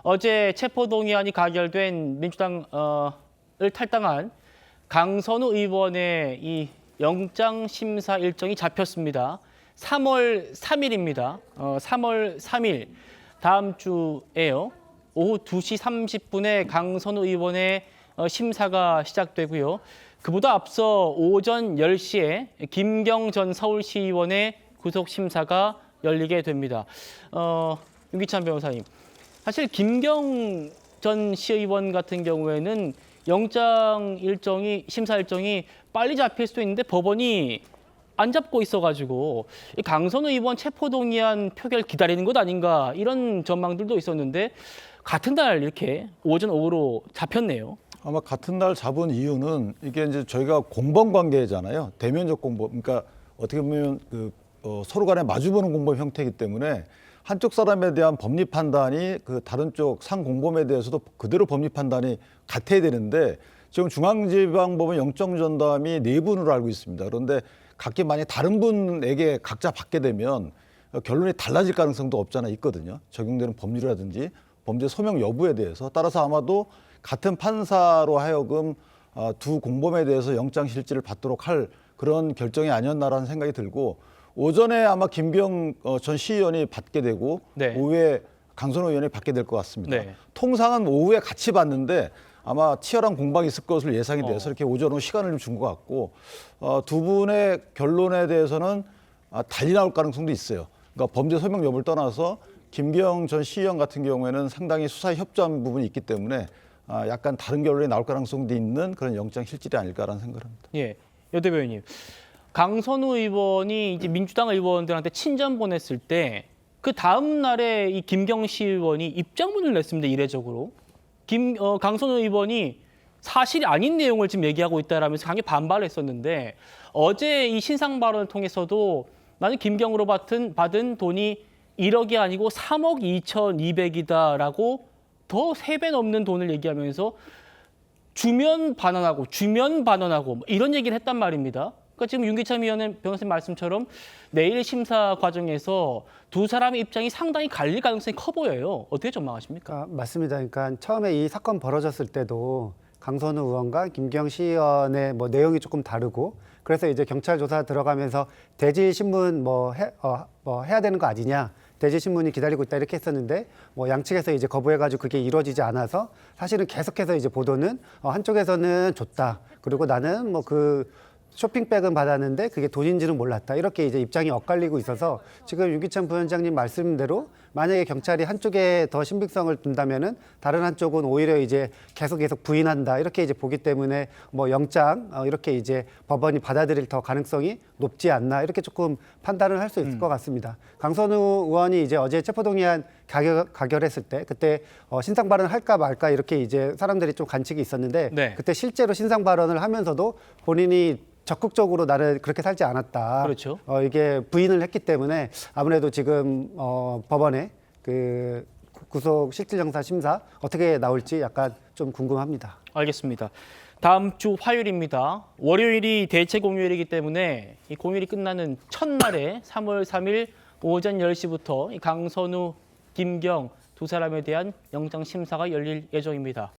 어제 체포동의안이 가결된 민주당을 탈당한 강선우 의원의 이 영장 심사 일정이 잡혔습니다. 3월 3일입니다. 3월 3일 다음 주에요. 오후 2시 30분에 강선우 의원의 심사가 시작되고요. 그보다 앞서 오전 10시에 김경 전 서울시의원의 구속 심사가 열리게 됩니다. 윤기찬 변호사님, 사실 김경 전 시의원 같은 경우에는 영장 일정이 심사 일정이 빨리 잡힐 수도 있는데 법원이 안 잡고 있어가지고 강선우 의원 체포동의안 표결 기다리는 것 아닌가 이런 전망들도 있었는데 같은 날 이렇게 오전 오후로 잡혔네요. 아마 같은 날 잡은 이유는 이게 이제 저희가 공범 관계잖아요. 대면적 공범. 그러니까 어떻게 보면 서로 간에 마주보는 공범 형태이기 때문에 한쪽 사람에 대한 법리 판단이 그 다른 쪽 상공범에 대해서도 그대로 법리 판단이 같아야 되는데 지금 중앙지방법원 영장 전담이 4분으로 알고 있습니다. 그런데 각기 만약 다른 분에게 각자 받게 되면 결론이 달라질 가능성도 없잖아 있거든요. 적용되는 법률이라든지 범죄 소명 여부에 대해서. 따라서 아마도 같은 판사로 하여금 두 공범에 대해서 영장 실질을 받도록 할 그런 결정이 아니었나라는 생각이 들고 오전에 아마 김경 전 시의원이 받게 되고 네. 오후에 강선우 의원이 받게 될 것 같습니다. 네. 통상은 오후에 같이 받는데 아마 치열한 공방이 있을 것으로 예상이 돼서 이렇게 오전 후 시간을 좀 준 것 같고 두 분의 결론에 대해서는 달리 나올 가능성도 있어요. 그러니까 범죄 소명 여부를 떠나서 김경 전 시의원 같은 경우에는 상당히 수사에 협조한 부분이 있기 때문에 약간 다른 결론이 나올 가능성도 있는 그런 영장 실질이 아닐까라는 생각을 합니다. 예, 여 대변인님, 강선우 의원이 이제 민주당 의원들한테 친전 보냈을 때 그 다음 날에 이 김경시 의원이 입장문을 냈습니다. 이례적으로 강선우 의원이 사실이 아닌 내용을 지금 얘기하고 있다라면서 강하게 반발을 했었는데 어제 이 신상 발언을 통해서도 나는 김경으로 받은 돈이 1억이 아니고 3억 2,200이다라고 더 3배 넘는 돈을 얘기하면서 주면 반환하고 이런 얘기를 했단 말입니다. 그러니까 지금 윤기찬 변호사님 말씀처럼 내일 심사 과정에서 두 사람의 입장이 상당히 갈릴 가능성이 커 보여요. 어떻게 전망하십니까? 맞습니다. 그러니까 처음에 이 사건 벌어졌을 때도 강선우 의원과 김경 시의원의 내용이 조금 다르고 그래서 이제 경찰 조사 들어가면서 대지 신문 해야 되는 거 아니냐. 대지 신문이 기다리고 있다 이렇게 했었는데 양측에서 이제 거부해가지고 그게 이루어지지 않아서 사실은 계속해서 이제 보도는 한쪽에서는 줬다. 그리고 나는 쇼핑백은 받았는데 그게 돈인지는 몰랐다. 이렇게 이제 입장이 엇갈리고 있어서 지금 윤기찬 부원장님 말씀대로 만약에 경찰이 한쪽에 더 신빙성을 둔다면은 다른 한쪽은 오히려 이제 계속 부인한다. 이렇게 이제 보기 때문에 영장 이렇게 이제 법원이 받아들일 더 가능성이 높지 않나. 이렇게 조금 판단을 할 수 있을 것 같습니다. 강선우 의원이 이제 어제 체포동의안 가결했을 때 그때 신상 발언을 할까 말까 이렇게 이제 사람들이 좀 관측이 있었는데 네. 그때 실제로 신상 발언을 하면서도 본인이 적극적으로 나를 그렇게 살지 않았다. 그렇죠. 이게 부인을 했기 때문에 아무래도 지금 법원의 그 구속 실질정사 심사 어떻게 나올지 약간 좀 궁금합니다. 알겠습니다. 다음 주 화요일입니다. 월요일이 대체 공휴일이기 때문에 이 공휴일이 끝나는 첫날에 3월 3일 오전 10시부터 이 강선우, 김경 두 사람에 대한 영장 심사가 열릴 예정입니다.